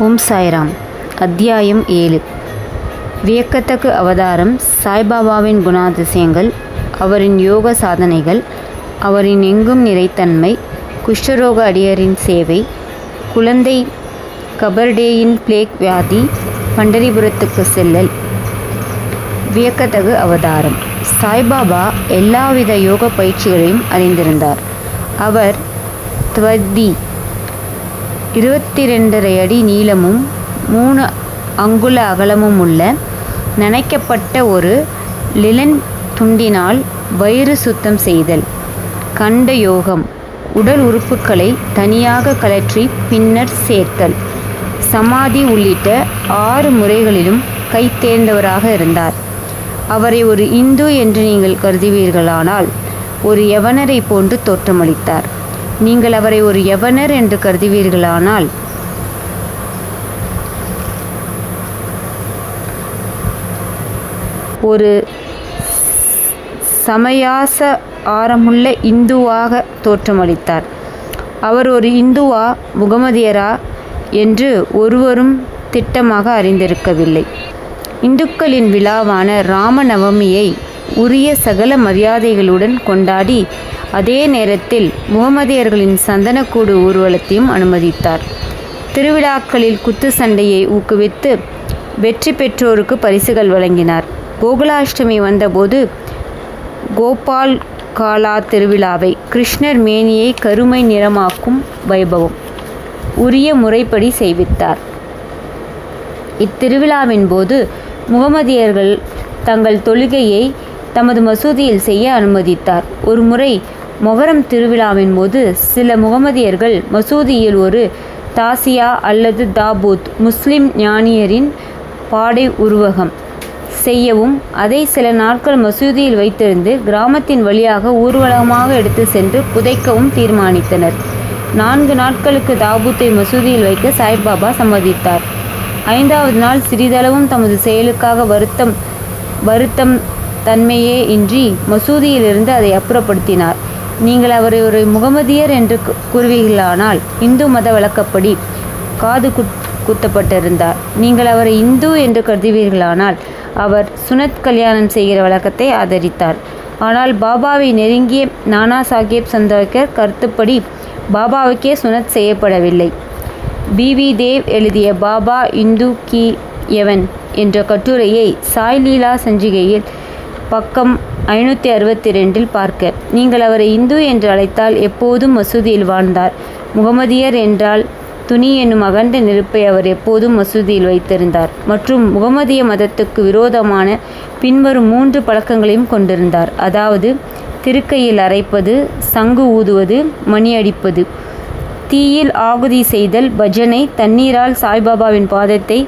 ஓம் சாய்ராம். அத்தியாயம் 7. வியக்கத்தக்க அவதாரம். சாய்பாபாவின் குணாதிசயங்கள், அவரின் யோக சாதனைகள், அவரின் எங்கும் நிறைத்தன்மை, குஷ்டரோக அடியரின் சேவை, குழந்தை கபர்டேயின் பிளேக் வியாதி, பண்டரிபுரத்துக்கு செல்லல். வியக்கத்தகு அவதாரம். சாய்பாபா எல்லாவித யோக பயிற்சிகளையும் அறிந்திருந்தார். அவர் துவதி 22.5 அடி நீளமும் 3 அங்குல அகலமும் உள்ள நனைக்கப்பட்ட ஒரு லிலன் துண்டினால் வயிறு சுத்தம் செய்தல், கண்ட யோகம், உடல் உறுப்புகளை தனியாக கழற்றி பின்னர் சேர்த்தல், சமாதி உள்ளிட்ட 6 முறைகளிலும் கைத்தேர்ந்தவராக இருந்தார். அவரை ஒரு இந்து என்று நீங்கள் கருதுவீர்களானால் ஒரு யவனரை போன்று தோற்றமளித்தார். நீங்கள் அவரை ஒரு யவனர் என்று கருதுவீர்களானால் ஒரு சமயாச ஆரமுள்ள இந்துவாக தோற்றமளித்தார். அவர் ஒரு இந்துவா முகமதியரா என்று ஒருவரும் திட்டமாக அறிந்திருக்கவில்லை. இந்துக்களின் விழாவான ராமநவமியை உரிய சகல மரியாதைகளுடன் கொண்டாடி அதே நேரத்தில் முகமதியர்களின் சந்தனக்கூடு ஊர்வலத்தையும் அனுமதித்தார். திருவிழாக்களில் குத்து சண்டையை ஊக்குவித்து வெற்றி பெற்றோருக்கு பரிசுகள் வழங்கினார். கோகுலாஷ்டமி வந்தபோது கோபால் காலா திருவிழாவை, கிருஷ்ணர் மேனியை கருமை நிறமாக்கும் வைபவம், உரிய முறைப்படி செய்வித்தார். இத்திருவிழாவின் போது முகமதியர்கள் தங்கள் தொழுகையை தமது மசூதியில் செய்ய அனுமதித்தார். ஒரு முறை மொஹரம் திருவிழாவின் போது சில முகமதியர்கள் மசூதியில் ஒரு தாசியா அல்லது தாபூத், முஸ்லிம் ஞானியரின் பாடை உருவகம் செய்யவும் அதை சில நாட்கள் மசூதியில் வைத்திருந்து கிராமத்தின் வழியாக ஊர்வலமாக எடுத்து சென்று புதைக்கவும் தீர்மானித்தனர். 4 நாட்களுக்கு தாபூத்தை மசூதியில் வைக்க சாய்பாபா சம்மதித்தார். 5வது நாள் சிறிதளவும் தமது செயலுக்காக வருத்தம் தன்மையே இன்றி மசூதியிலிருந்து அதை அப்புறப்படுத்தினார். நீங்கள் அவரை ஒரு முகமதியர் என்று கூறுவீர்களானால் இந்து மத வழக்கப்படி காது குத்தப்பட்டிருந்தார். நீங்கள் அவரை இந்து என்று கருதுவீர்களானால் அவர் சுனத் கல்யாணம் செய்கிற வழக்கத்தை ஆதரித்தார். ஆனால் பாபாவை நெருங்கிய நானா சாஹேப் சந்தோக்கர் கருத்துப்படி பாபாவுக்கே சுனத் செய்யப்படவில்லை. பிவி தேவ் எழுதிய பாபா இந்து கி யவன் என்ற கட்டுரையை சாய் லீலா சஞ்சிகையில் பக்கம் 562 பார்க்க. நீங்கள் அவரை இந்து என்று அழைத்தால் எப்போதும் மசூதியில் வாழ்ந்தார். முகமதியர் என்றால் துணி என்னும் அகண்ட நெருப்பை அவர் எப்போதும் மசூதியில் வைத்திருந்தார் மற்றும் முகமதிய மதத்துக்கு விரோதமான பின்வரும் 3 பழக்கங்களையும் கொண்டிருந்தார். அதாவது திருக்கையில் அரைப்பது, சங்கு ஊதுவது, மணி அடிப்பது, தீயில் ஆகுதி செய்தல், பஜனை, தண்ணீரால் சாய்பாபாவின் பாதத்தை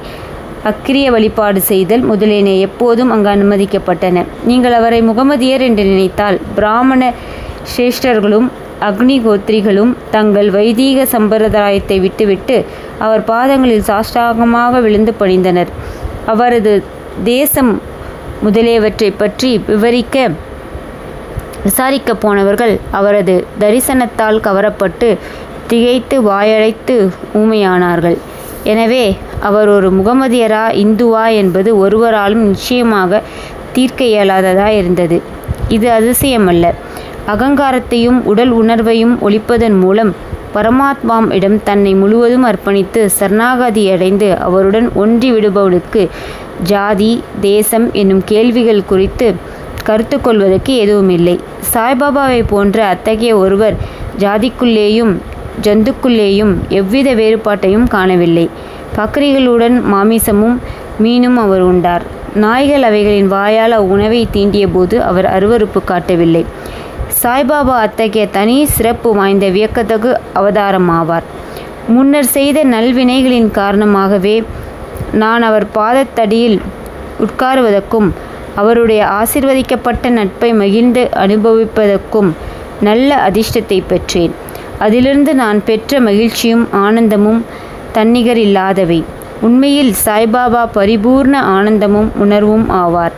அக்கிரிய வழிபாடு செய்தல் முதலியன எப்போதும் அங்கு அனுமதிக்கப்பட்டன. நீங்கள் அவரை முகமதியர் என்று நினைத்தால் பிராமண சிரேஷ்டர்களும் அக்னிகோத்திரிகளும் தங்கள் வைதீக சம்பிரதாயத்தை விட்டுவிட்டு அவர் பாதங்களில் சாஷ்டாங்கமாக விழுந்து பணிந்தனர். அவரது தேசம் முதலியவற்றை பற்றி விசாரிக்க போனவர்கள் அவரது தரிசனத்தால் கவரப்பட்டு திகைத்து வாயடைத்து ஊமையானார்கள். எனவே அவர் ஒரு முகமதியரா இந்துவா என்பது ஒருவராலும் நிச்சயமாக தீர்க்க இயலாததாயிருந்தது. இது அதிசயமல்ல. அகங்காரத்தையும் உடல் உணர்வையும் ஒழிப்பதன் மூலம் பரமாத்மாம் இடம் தன்னை முழுவதும் அர்ப்பணித்து சரணாகதி அடைந்து அவருடன் ஒன்றி விடுபவனுக்கு ஜாதி, தேசம் என்னும் கேள்விகள் குறித்து கருத்து கொள்வதற்கு எதுவுமில்லை. சாய்பாபாவை போன்ற அத்தகைய ஒருவர் ஜாதிக்குள்ளேயும் ஜந்துக்குள்ளேயும் எவ்வித வேறுபாட்டையும் காணவில்லை. பக்ரிகளுடன் மாமிசமும் மீனும் அவர் உண்டார். நாய்கள் அவைகளின் வாயால் உணவை தீண்டிய போது அவர் அருவருப்பு காட்டவில்லை. சாய்பாபா அத்தகைய தனி சிறப்பு வாய்ந்த வியக்கத்தகு அவதாரம் ஆவார். முன்னர் செய்த நல்வினைகளின் காரணமாகவே நான் அவர் பாதத்தடியில் உட்காருவதற்கும் அவருடைய ஆசீர்வதிக்கப்பட்ட நட்பை மகிழ்ந்து அனுபவிப்பதற்கும் நல்ல அதிர்ஷ்டத்தை பெற்றேன். அதிலிருந்து நான் பெற்ற மகிழ்ச்சியும் ஆனந்தமும் தன்னிகர் இல்லாதவை. உண்மையில் சாய்பாபா பரிபூர்ண ஆனந்தமும் உணர்வும் ஆவார்.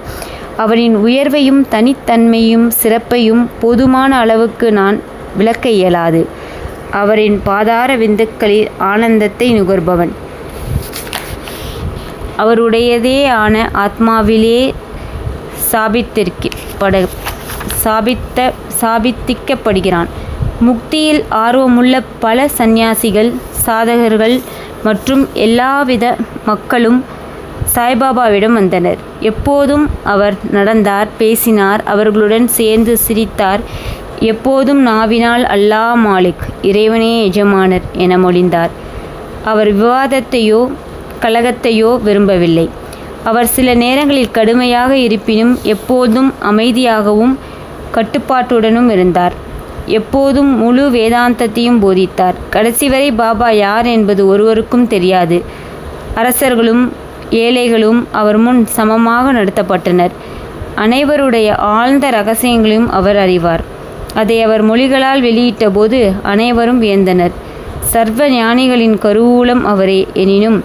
அவரின் உயர்வையும் தனித்தன்மையும் சிறப்பையும் போதுமான அளவுக்கு நான் விளக்க இயலாது. அவரின் பாதார விந்துக்களில் ஆனந்தத்தை நுகர்பவன். அவருடையதே ஆன ஆத்மாவிலே சாபித்திக்கப்படுகிறான். முக்தியில் ஆர்வமுள்ள பல சந்நியாசிகள், சாதகர்கள் மற்றும் எல்லாவித மக்களும் சாய்பாபாவிடம் வந்தனர். எப்போதும் அவர் நடந்தார், பேசினார், அவர்களுடன் சேர்ந்து சிரித்தார். எப்போதும் நாவினால் அல்லாஹ் மாலிக், இறைவனே எஜமானர் என மொழிந்தார். அவர் விவாதத்தையோ கலகத்தையோ விரும்பவில்லை. அவர் சில நேரங்களில் கடுமையாக இருப்பினும் எப்போதும் அமைதியாகவும் கட்டுப்பாட்டுடனும் இருந்தார். எப்போதும் முழு வேதாந்தத்தையும் போதித்தார். கடைசி வரை பாபா யார் என்பது ஒருவருக்கும் தெரியாது. அரசர்களும் ஏழைகளும் அவர் முன் சமமாக நடத்தப்பட்டனர். அனைவருடைய ஆழ்ந்த இரகசியங்களையும் அவர் அறிவார். அதை அவர் மொழிகளால் வெளியிட்ட போது அனைவரும் வியந்தனர். சர்வ ஞானிகளின் கருவூலம் அவரே, எனினும்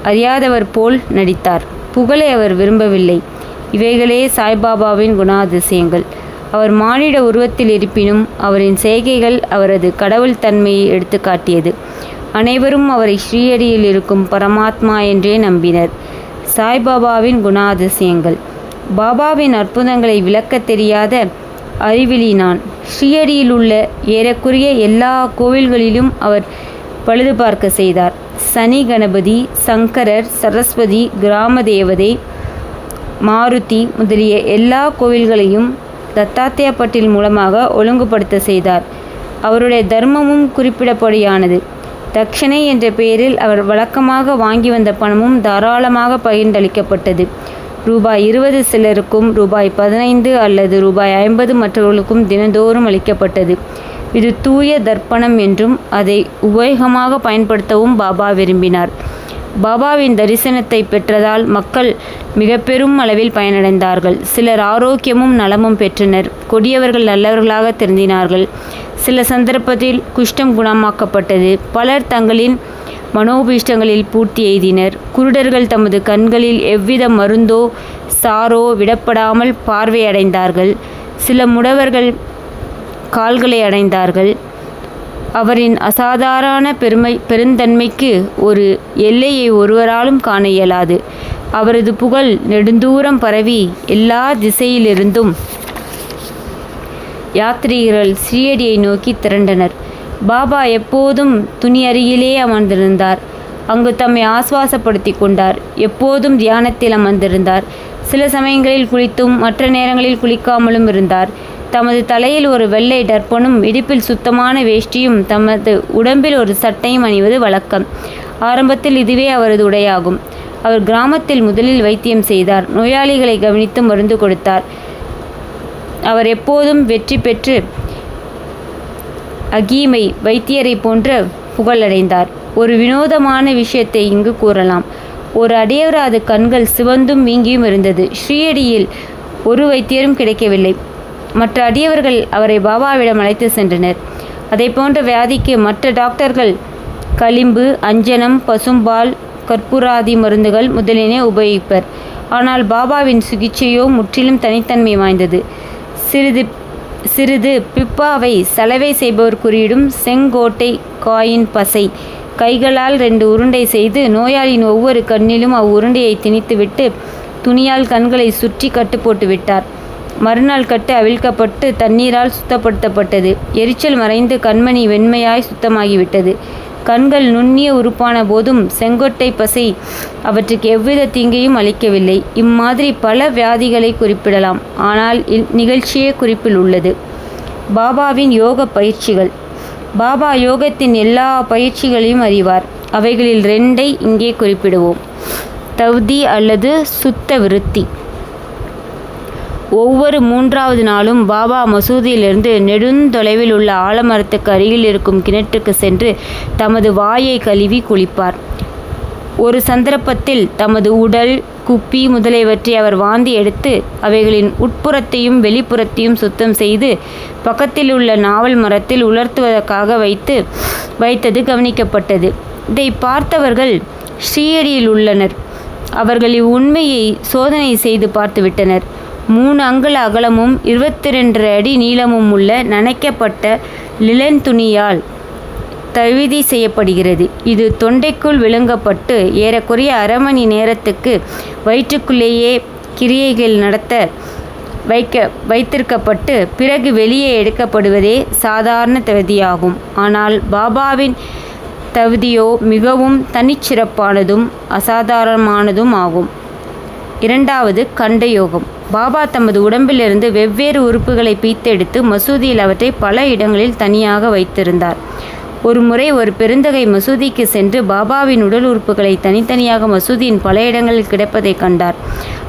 அறியாதவர் போல் நடித்தார். புகழை அவர் விரும்பவில்லை. இவைகளே சாய்பாபாவின் குணாதிசயங்கள். அவர் மானிட உருவத்தில் இருப்பினும் அவரின் செய்கைகள் அவரது கடவுள் தன்மையை எடுத்து காட்டியது. அனைவரும் அவரை ஸ்ரீஹரியில் இருக்கும் பரமாத்மா என்றே நம்பினர். சாய்பாபாவின் குணாதிசயங்கள். பாபாவின் அற்புதங்களை விளக்க தெரியாத அறிவிலி நான். ஸ்ரீஹரியில் உள்ள ஏறக்குறைய எல்லா கோவில்களிலும் அவர் பழுது பார்க்க செய்தார். சனி கணபதி, சங்கரர், சரஸ்வதி, கிராம தேவதை, மாருதி முதலிய எல்லா கோவில்களையும் தத்தாத்தியா பட்டில் மூலமாக ஒழுங்குபடுத்த செய்தார். அவருடைய தர்மமும் குறிப்பிடப்படியானது. தட்சணை என்ற பெயரில் அவர் வழக்கமாக வாங்கி வந்த பணமும் தாராளமாக பகிர்ந்தளிக்கப்பட்டது. ரூபாய் 20 சிலருக்கும், ரூபாய் 15 அல்லது ரூபாய் 50 மற்றவர்களுக்கும் தினந்தோறும் அளிக்கப்பட்டது. இது தூய தர்ப்பணம் என்றும் அதை உபயோகமாக பயன்படுத்தவும் பாபா விரும்பினார். பாபாவின் தரிசனத்தை பெற்றதால் மக்கள் மிக பெரும் அளவில் பயனடைந்தார்கள். சிலர் ஆரோக்கியமும் நலமும் பெற்றனர். கொடியவர்கள் நல்லவர்களாக திருந்தினார்கள். சில சந்தர்ப்பத்தில் குஷ்டம் குணமாக்கப்பட்டது. பலர் தங்களின் மனோபீஷ்டங்களில் பூர்த்தி எய்தினர். குருடர்கள் தமது கண்களில் எவ்வித மருந்தோ சாரோ விடப்படாமல் பார்வையடைந்தார்கள். சில முடவர்கள் கால்களை அடைந்தார்கள். அவரின் அசாதாரண பெருந்தன்மைக்கு ஒரு எல்லையை ஒருவராலும் காண இயலாது. அவரது புகழ் நெடுந்தூரம் பரவி எல்லா திசையிலிருந்தும் யாத்ரீகர்கள் ஸ்ரீஹரியை நோக்கி திரண்டனர். பாபா எப்போதும் துணி அருகிலே அமர்ந்திருந்தார். அங்கு தம்மை ஆசுவாசப்படுத்தி கொண்டார். எப்போதும் தியானத்தில் அமர்ந்திருந்தார். சில சமயங்களில் குளித்தும் மற்ற நேரங்களில் குளிக்காமலும் இருந்தார். தமது தலையில் ஒரு வெள்ளை டர்பனும் இடுப்பில் சுத்தமான வேஷ்டியும் தமது உடம்பில் ஒரு சட்டையும் அணிவது வழக்கம். ஆரம்பத்தில் இதுவே அவரது உடையாகும். அவர் கிராமத்தில் முதலில் வைத்தியம் செய்தார். நோயாளிகளை கவனித்து மருந்து கொடுத்தார். அவர் எப்போதும் வெற்றி பெற்று அகீமை வைத்தியரை போன்ற புகழடைந்தார். ஒரு வினோதமான விஷயத்தை இங்கு கூறலாம். ஒரு அடியவரது கண்கள் சிவந்தும் வீங்கியும் இருந்தது. ஸ்ரீஹரியில் ஒரு வைத்தியரும் கிடைக்கவில்லை. மற்ற அடியவர்கள் அவரை பாபாவிடம் அழைத்து சென்றனர். அதை போன்ற வியாதிக்கு மற்ற டாக்டர்கள் களிம்பு, அஞ்சனம், பசும்பால், கற்பூராதி மருந்துகள் முதலியன உபயோகிப்பர். ஆனால் பாபாவின் சிகிச்சையோ முற்றிலும் தனித்தன்மை வாய்ந்தது. சிறிது பிப்பாவை சலவை செய்பவர் குறியிடும் செங்கோட்டை காயின் பசை கைகளால் 2 உருண்டை செய்து நோயாளியின் ஒவ்வொரு கண்ணிலும் அவ்வுருண்டையை திணித்துவிட்டு துணியால் கண்களை சுற்றி கட்டு போட்டு விட்டார். மறுநாள் கட்டு அவிழ்க்கப்பட்டு தண்ணீரால் சுத்தப்படுத்தப்பட்டது. எரிச்சல் மறைந்து கண்மணி வெண்மையாய் சுத்தமாகிவிட்டது. கண்கள் நுண்ணிய உறுப்பான போதும் செங்கொட்டை பசை அவற்றுக்கு எவ்வித தீங்கையும் அளிக்கவில்லை. இம்மாதிரி பல வியாதிகளை குறிப்பிடலாம். ஆனால் நிகழ்ச்சியே குறிப்பில் உள்ளது. பாபாவின் யோக பயிற்சிகள். பாபா யோகத்தின் எல்லா பயிற்சிகளையும் அறிவார். அவைகளில் 2ஐ இங்கே குறிப்பிடுவோம். தவ்தி அல்லது சுத்த விருத்தி. ஒவ்வொரு 3வது நாளும் பாபா மசூதியிலிருந்து நெடுந்தொலைவில் உள்ள ஆலமரத்துக்கு அருகில் இருக்கும் கிணற்றுக்கு சென்று தமது வாயை கழுவி குளிப்பார். ஒரு சந்தர்ப்பத்தில் தமது உடல், குப்பி முதலியவற்றை அவர் வாந்தி எடுத்து அவைகளின் உட்புறத்தையும் வெளிப்புறத்தையும் சுத்தம் செய்து பக்கத்தில் உள்ள நாவல் மரத்தில் உலர்த்துவதற்காக வைத்தது கவனிக்கப்பட்டது. இதை பார்த்தவர்கள் ஸ்ரீஹரியில் உள்ளனர். அவர்கள் இவ்வுண்மையை சோதனை செய்து பார்த்துவிட்டனர். 3 அங்குல அகலமும் 22 அடி நீளமும் உள்ள நனைக்கப்பட்ட லிலன் துணியால் தவிதி செய்யப்படுகிறது. இது தொண்டைக்குள் விழுங்கப்பட்டு ஏறக்குறைய அரை மணி நேரத்துக்கு வயிற்றுக்குள்ளேயே கிரியைகள் நடத்த வைத்திருக்கப்பட்டு பிறகு வெளியே எடுக்கப்படுவதே சாதாரண தவிதியாகும். ஆனால் பாபாவின் தவிதியோ மிகவும் தனிச்சிறப்பானதும் அசாதாரணமானதும் ஆகும். இரண்டாவது, கண்டயோகம். பாபா தமது உடம்பிலிருந்து வெவ்வேறு உறுப்புகளை பிய்த்தெடுத்து மசூதியில் அவற்றை பல இடங்களில் தனியாக வைத்திருந்தார். ஒரு முறை ஒரு பெருந்தகை மசூதிக்கு சென்று பாபாவின் உடல் உறுப்புகளை தனித்தனியாக மசூதியின் பல இடங்களில் கிடப்பதை கண்டார்.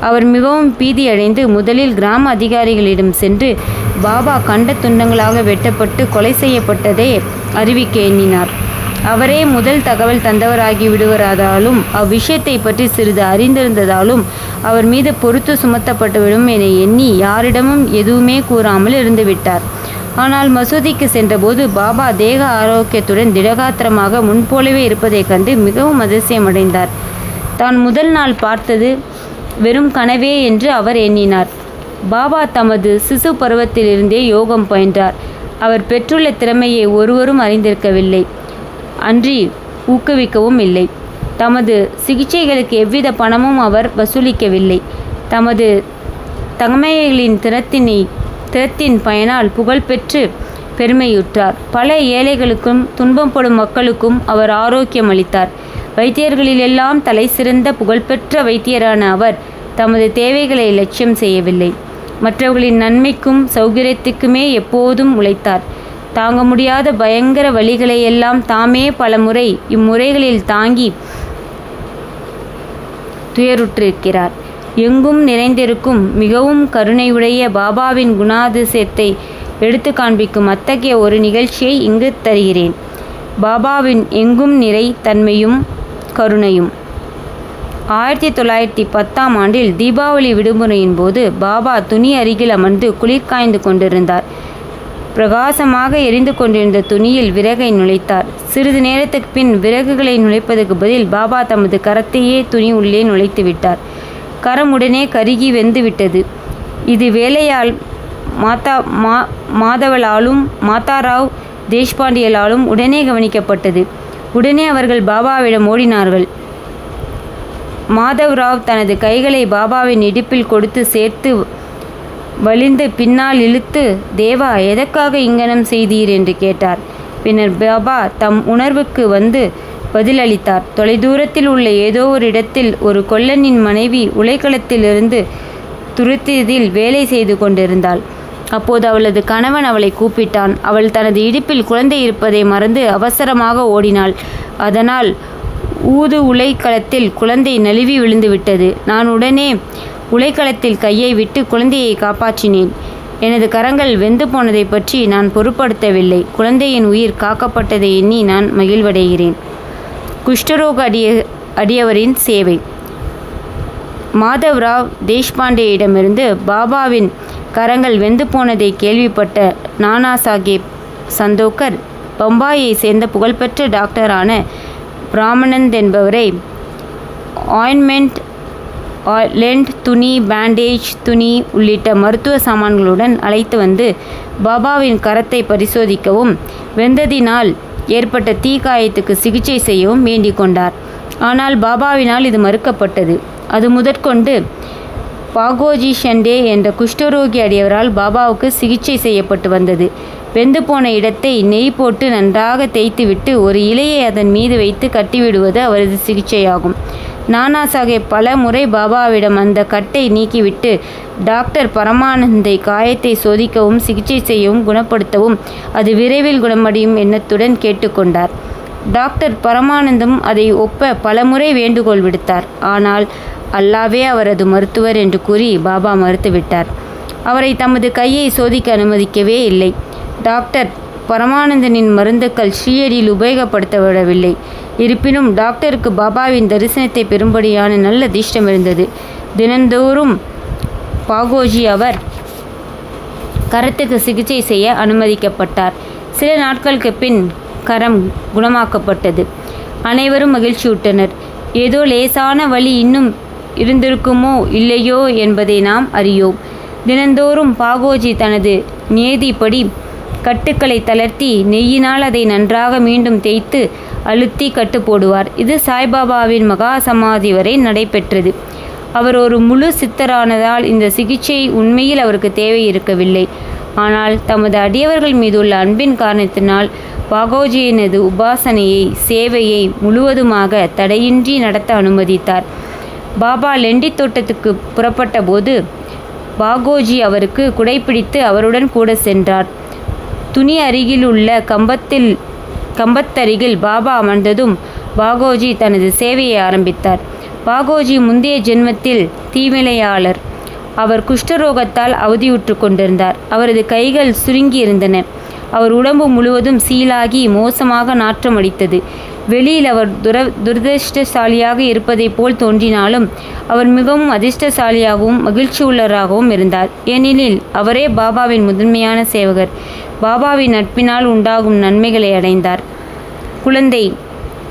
அவர் மிகவும் பீதியடைந்து முதலில் கிராம அதிகாரிகளிடம் சென்று பாபா கண்ட துண்டங்களாக வெட்டப்பட்டு கொலை செய்யப்பட்டதை அறிவிக்க எண்ணினார். அவரே முதல் தகவல் தந்தவராகி விடுவதாலும் அவ்விஷயத்தை பற்றி சிறிது அறிந்திருந்ததாலும் அவர் மீது பொறுத்து சுமத்தப்பட்டுவிடும் என எண்ணி யாரிடமும் எதுவுமே கூறாமல் இருந்துவிட்டார். ஆனால் மசூதிக்கு சென்றபோது பாபா தேக ஆரோக்கியத்துடன் திடகாத்திரமாக முன்போலவே இருப்பதைக் கண்டு மிகவும் அதிசயமடைந்தார். தான் முதல் நாள் பார்த்தது வெறும் கனவே என்று அவர் எண்ணினார். பாபா தமது சிசு பருவத்திலிருந்தே யோகம் பயின்றார். அவர் பெற்றுள்ள திறமையை ஒருவரும் அறிந்திருக்கவில்லை, அன்றி ஊக்குவிக்கவும் இல்லை. தமது சிகிச்சைகளுக்கு எவ்வித பணமும் அவர் வசூலிக்கவில்லை. தமது தகமைகளின் திறத்தின் பயனால் புகழ்பெற்று பெருமையுற்றார். பல ஏழைகளுக்கும் துன்பப்படும் மக்களுக்கும் அவர் ஆரோக்கியம் அளித்தார். வைத்தியர்களிலெல்லாம் தலை சிறந்த புகழ்பெற்ற வைத்தியரான அவர் தமது தேவைகளை லட்சியம் செய்யவில்லை. மற்றவர்களின் நன்மைக்கும் சௌகரியத்துக்குமே எப்போதும் உழைத்தார். தாங்க முடியாத பயங்கர வழிகளையெல்லாம் தாமே பல முறை இம்முறைகளில் தாங்கி துயருற்றிருக்கிறார். எங்கும் நிறைந்திருக்கும் மிகவும் கருணையுடைய பாபாவின் குணாதிசயத்தை எடுத்து காண்பிக்கும் அத்தகைய ஒரு நிகழ்ச்சியை இங்கு தருகிறேன். பாபாவின் எங்கும் நிறை தன்மையும் கருணையும். 1910ஆம் ஆண்டில் தீபாவளி விடுமுறையின் போது பாபா துணி அருகில் அமர்ந்து குளிர் காய்ந்து கொண்டிருந்தார். பிரகாசமாக எரிந்து கொண்டிருந்த துணியில் விறகை நுழைத்தார். சிறிது நேரத்துக்கு பின் விறகுகளை நுழைப்பதற்கு பதில் பாபா தமது கரத்தையே துணி உள்ளே நுழைத்து விட்டார். கரம் உடனே கருகி வெந்து விட்டது. இது வேலையால் மாதவலாலும் மாதாராவ் தேஷ்பாண்டியலாலும் உடனே கவனிக்கப்பட்டது. உடனே அவர்கள் பாபாவிடம் ஓடினார்கள். மாதவராவ் தனது கைகளை பாபாவின் இடுப்பில் கொடுத்து சேர்த்து வலிந்து பின்னால் இழுத்து, தேவா, எதற்காக இங்கனம் செய்தீர் என்று கேட்டார். பின்னர் பாபா தம் உணர்வுக்கு வந்து பதிலளித்தார். தொலைதூரத்தில் உள்ள ஏதோ ஒரு இடத்தில் ஒரு கொல்லனின் மனைவி உலைக்களத்திலிருந்து துருத்தியதில் வேலை செய்து கொண்டிருந்தாள். அப்போது அவளது கணவன் அவளை கூப்பிட்டான். அவள் தனது இடுப்பில் குழந்தை இருப்பதை மறந்து அவசரமாக ஓடினாள். அதனால் உலைக்களத்தில் குழந்தை நழுவி விழுந்துவிட்டது. நான் உடனே உலைக்களத்தில் கையை விட்டு குழந்தையை காப்பாற்றினேன். எனது கரங்கள் வெந்து போனதை பற்றி நான் பொருட்படுத்தவில்லை. குழந்தையின் உயிர் காக்கப்பட்டதை எண்ணி நான் மகிழ்வடைகிறேன். குஷ்டரோக அடியவரின் சேவை. மாதவராவ் தேஷ்பாண்டேயிடமிருந்து பாபாவின் கரங்கள் வெந்து போனதை கேள்விப்பட்ட நானா சாஹேப் சந்தோக்கர் பம்பாயை சேர்ந்த புகழ்பெற்ற டாக்டரான பிராமணந்த் என்பவரை ஆயின்மெண்ட், லெண்ட், துணி, பேண்டேஜ், துணி உள்ளிட்ட மருத்துவ சாமான்களுடன் அழைத்து வந்து பாபாவின் கரத்தை பரிசோதிக்கவும் வெந்ததினால் ஏற்பட்ட தீக்காயத்துக்கு சிகிச்சை செய்யவும் வேண்டிக் கொண்டார். ஆனால் பாபாவினால் இது மறுக்கப்பட்டது. அது முதற்கொண்டு பாகோஜி ஷண்டே என்ற குஷ்டரோகி அடியவரால் பாபாவுக்கு சிகிச்சை செய்யப்பட்டு வந்தது. வெந்து போன இடத்தை நெய் போட்டு நன்றாக தேய்த்துவிட்டு ஒரு இலையை அதன் மீது வைத்து கட்டிவிடுவது அவரது சிகிச்சையாகும். நானா சாஹேப் பல முறை பாபாவிடம் அந்த கட்டை நீக்கிவிட்டு டாக்டர் பரமானந்தை காயத்தை சோதிக்கவும் சிகிச்சை செய்யவும் குணப்படுத்தவும் அது விரைவில் குணமடையும் எண்ணத்துடன் கேட்டுக்கொண்டார். டாக்டர் பரமானந்தும் அதை ஒப்ப பலமுறை வேண்டுகோள் விடுத்தார். ஆனால் அல்லாவே அவரது மருத்துவர் என்று கூறி பாபா மறுத்துவிட்டார். அவரை தமது கையை சோதிக்க அனுமதிக்கவே இல்லை. டாக்டர் பரமானந்தனின் மருந்துக்கள் ஸ்ரீயடியில் உபயோகப்படுத்தப்படவில்லை. இருப்பினும் டாக்டருக்கு பாபாவின் தரிசனத்தை பெறும்படியான நல்ல அதிர்ஷ்டம் இருந்தது. தினந்தோறும் பாகோஜி அவர் கரத்துக்கு சிகிச்சை செய்ய அனுமதிக்கப்பட்டார். சில நாட்களுக்கு பின் கரம் குணமாக்கப்பட்டது. அனைவரும் மகிழ்ச்சியுற்றனர். ஏதோ லேசான வலி இன்னும் இருந்திருக்குமோ இல்லையோ என்பதை நாம் அறியோம். தினந்தோறும் பாகோஜி தனது நியதிப்படி கட்டுக்களை தளர்த்தி நெய்யினால் அதை நன்றாக மீண்டும் தேய்த்து அழுத்தி கட்டு போடுவார். இது சாய்பாபாவின் மகா சமாதி வரை நடைபெற்றது. அவர் ஒரு முழு சித்தரானதால் இந்த சிகிச்சை உண்மையில் அவருக்கு தேவை இருக்கவில்லை. ஆனால் தமது அடியவர்கள் மீதுள்ள அன்பின் காரணத்தினால் பாகோஜியினது உபாசனையை சேவையை முழுவதுமாக தடையின்றி நடத்த அனுமதித்தார். பாபா லெண்டி தோட்டத்துக்கு புறப்பட்ட போது பாகோஜி அவருக்கு குடைப்பிடித்து அவருடன் கூட சென்றார். துணி அருகில் உள்ள கம்பத்தருகில் பாபா அமர்ந்ததும் பாகோஜி தனது சேவையை ஆரம்பித்தார். பாகோஜி முந்தைய ஜென்மத்தில் தீவினையாளர். அவர் குஷ்டரோகத்தால் அவதியுற்று கொண்டிருந்தார். அவரது கைகள் சுருங்கியிருந்தன. அவர் உடம்பு முழுவதும் சீலாகி மோசமாக நாற்றமடித்தது. வெளியில் அவர் துரதிர்ஷ்டசாலியாக இருப்பதைப் போல் தோன்றினாலும் அவர் மிகவும் அதிர்ஷ்டசாலியாகவும் மகிழ்ச்சியுள்ளவராகவும் இருந்தார். ஏனெனில் அவரே பாபாவின் முதன்மையான சேவகர். பாபாவின் நட்பினால் உண்டாகும் நன்மைகளை அடைந்தார். குழந்தை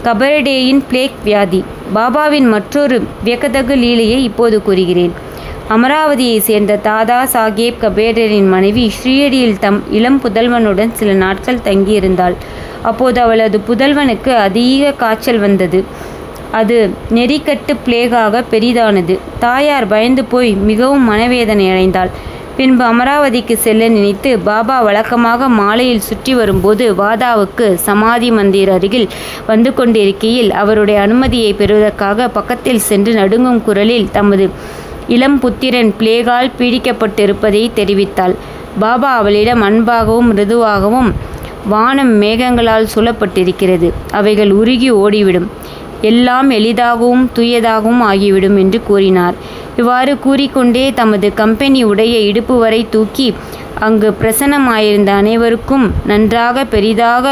கபரடேயின் பிளேக் வியாதி. பாபாவின் மற்றொரு வியக்கத்தகு லீலையை இப்போது கூறுகிறேன். அமராவதியை சேர்ந்த தாதா சாஹேப் கபேடரின் மனைவி ஸ்ரீயடியில் தம் இளம் புதல்வனுடன் சில நாட்கள் தங்கியிருந்தாள். அப்போது அவளது புதல்வனுக்கு அதிக காய்ச்சல் வந்தது. அது நெறிக்கட்டு பிளேகாக பெரிதானது. தாயார் பயந்து போய் மிகவும் மனவேதனை அடைந்தாள். பின்பு அமராவதிக்கு செல்ல நினைத்து பாபா வழக்கமாக மாலையில் சுற்றி வரும்போது வாதாவுக்கு சமாதி மந்திர் அருகில் வந்து கொண்டிருக்கையில் அவருடைய அனுமதியை பெறுவதற்காக பக்கத்தில் சென்று நடுங்கும் குரலில் தமது இளம் புத்திரன் பிளேகால் பீடிக்கப்பட்டிருப்பதை தெரிவித்தாள். பாபா அவளிடம் அன்பாகவும் மிருதுவாகவும், வானம் மேகங்களால் சூழப்பட்டிருக்கிறது, அவைகள் உருகி ஓடிவிடும், எல்லாம் எளிதாகவும் தூயதாகவும் ஆகிவிடும் என்று கூறினார். இவ்வாறு கூறிக்கொண்டே தமது கம்பெனி உடைய இடுப்பு வரை தூக்கி அங்கு பிரசன்னமாயிருந்த அனைவருக்கும் நன்றாக பெரிதாக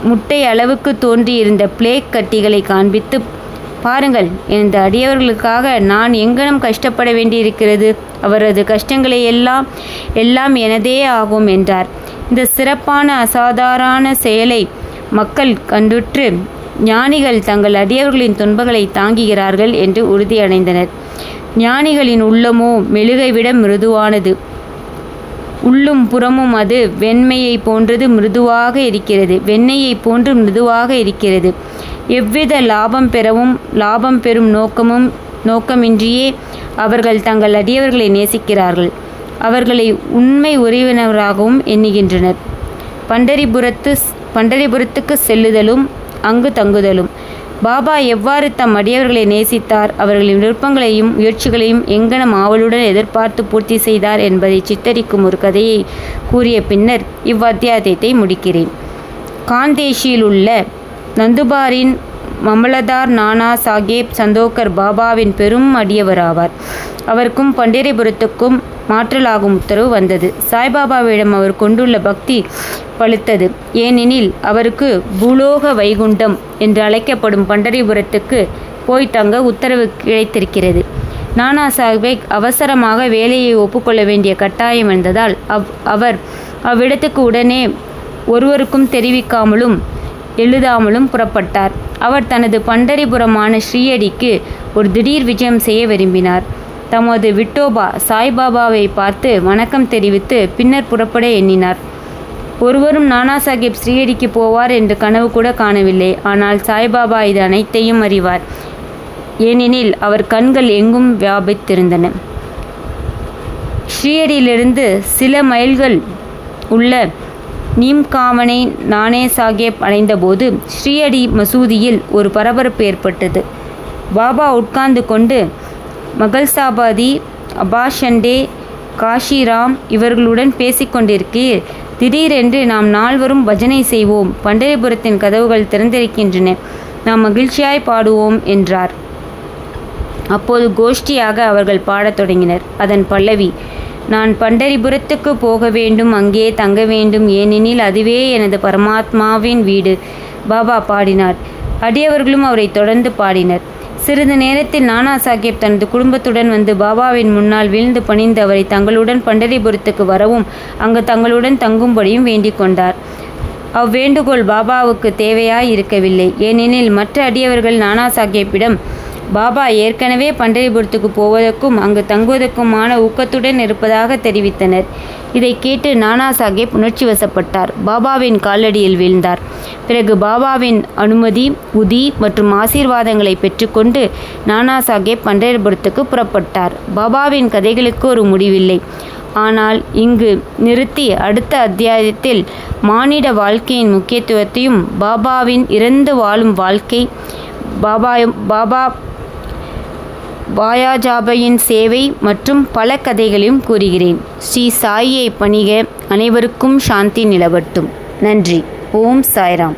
முட்டை அளவுக்கு தோன்றியிருந்த பிளேக் கட்டிகளை காண்பித்து, பாருங்கள், எனது அடியவர்களுக்காக நான் எங்கனம் கஷ்டப்பட வேண்டியிருக்கிறது. அவரது கஷ்டங்களை எல்லாம் எனதே ஆகும் என்றார். இந்த சிறப்பான அசாதாரண செயலை மக்கள் கண்டுற்று ஞானிகள் தங்கள் அடியவர்களின் துன்பங்களை தாங்குகிறார்கள் என்று உறுதியடைந்தனர். ஞானிகளின் உள்ளமோ மெழுகை விட மிருதுவானது. உள்ளும் புறமும் அது வெண்மையை போன்றது மிருதுவாக இருக்கிறது. வெண்ணெயை போன்று மிருதுவாக இருக்கிறது. எவ்வித லாபம் பெறும் நோக்கமின்றியே அவர்கள் தங்கள் அடியவர்களை நேசிக்கிறார்கள். அவர்களை உண்மை உறவினராகவும் எண்ணுகின்றனர். பண்டரிபுரத்துக்கு செல்லுதலும் அங்கு தங்குதலும். பாபா எவ்வாறு தம் அடியவர்களை நேசித்தார், அவர்களின் விருப்பங்களையும் முயற்சிகளையும் எங்கனம் ஆவலுடன் எதிர்பார்த்து பூர்த்தி செய்தார் என்பதை சித்தரிக்கும் ஒரு கதையை கூறிய பின்னர் இவ்வத்தியாயத்தை முடிக்கிறேன். காந்தேஷியில் உள்ள நந்துபாரின் மமலதார் நானா சாஹேப் சந்தோக்கர் பாபாவின் பெரும் அடியவராவார். அவருக்கும் பண்டரிபுரத்துக்கும் மாற்றலாகும் உத்தரவு வந்தது. சாய்பாபாவிடம் அவர் கொண்டுள்ள பக்தி பழுத்தது. ஏனெனில் அவருக்கு பூலோக வைகுண்டம் என்று அழைக்கப்படும் பண்டரிபுரத்துக்கு போய் தங்க உத்தரவு கிடைத்திருக்கிறது. நானா சாஹேப் அவசரமாக வேலையை ஒப்புக்கொள்ள வேண்டிய கட்டாயம் வந்ததால் அவர் அவ்விடத்துக்கு உடனே ஒருவருக்கும் தெரிவிக்காமலும் எழுதாமலும் புறப்பட்டார். அவர் தனது பண்டரிபுரமான ஸ்ரீயடிக்கு ஒரு திடீர் விஜயம் செய்ய விரும்பினார். தமது விட்டோபா சாய்பாபாவை பார்த்து வணக்கம் தெரிவித்து பின்னர் புறப்பட எண்ணினார். ஒருவரும் நானா சாஹேப் ஸ்ரீயடிக்கு போவார் என்று கனவு கூட காணவில்லை. ஆனால் சாய்பாபா இது அனைத்தையும் அறிவார். ஏனெனில் அவர் கண்கள் எங்கும் வியாபித்திருந்தன. ஸ்ரீயடியிலிருந்து சில மைல்கள் உள்ள நீம்காமனை நானே சாஹேப் அடைந்தபோது ஸ்ரீயடி மசூதியில் ஒரு பரபரப்பு ஏற்பட்டது. பாபா உட்கார்ந்து கொண்டு மகள்சாபாதி, அபாஷண்டே, காஷிராம் இவர்களுடன் பேசிக்கொண்டிருக்கையில் திடீரென்று நாம் நால்வரும் பஜனை செய்வோம், பண்டரிபுரத்தின் கதவுகள் திறந்திருக்கின்றன, நாம் மகிழ்ச்சியாய் பாடுவோம் என்றார். அப்போது கோஷ்டியாக அவர்கள் பாடத் தொடங்கினர். அதன் பல்லவி, நான் பண்டரிபுரத்துக்கு போக வேண்டும், அங்கே தங்க வேண்டும், ஏனெனில் அதுவே எனது பரமாத்மாவின் வீடு. பாபா பாடினார். அடியவர்களும் அவரை தொடர்ந்து பாடினர். சிறிது நேரத்தில் நானா சாஹேப் தனது குடும்பத்துடன் வந்து பாபாவின் முன்னால் வீழ்ந்து பணிந்து அவரை தங்களுடன் பண்டரிபுரத்துக்கு வரவும் அங்கு தங்களுடன் தங்கும்படியும் வேண்டிக் கொண்டார். அவ்வேண்டுகோள் பாபாவுக்கு தேவையாய் இருக்கவில்லை. ஏனெனில் மற்ற அடியவர்கள் நானா சாஹேப்பிடம் பாபா ஏற்கனவே பண்டரிபுரத்துக்கு போவதற்கும் அங்கு தங்குவதற்குமான ஊக்கத்துடன் இருப்பதாக தெரிவித்தனர். இதை கேட்டு நானா சாஹேப் உணர்ச்சி வசப்பட்டார். பாபாவின் காலடியில் வீழ்ந்தார். பிறகு பாபாவின் அனுமதி, உதி மற்றும் ஆசீர்வாதங்களை பெற்றுக்கொண்டு நானா சாஹேப் பண்டரிபுரத்துக்கு புறப்பட்டார். பாபாவின் கதைகளுக்கு ஒரு முடிவில்லை. ஆனால் இங்கு நிறுத்தி அடுத்த அத்தியாயத்தில் மானிட வாழ்க்கையின் முக்கியத்துவத்தையும் பாபாவின் இறந்து வாழும் வாழ்க்கை, பாபா வாயாஜாபையின் சேவை மற்றும் பல கதைகளையும் கூறுகிறேன். ஸ்ரீ சாயியை பணிக. அனைவருக்கும் சாந்தி நிலவட்டும். நன்றி. ஓம் சாய்ராம்.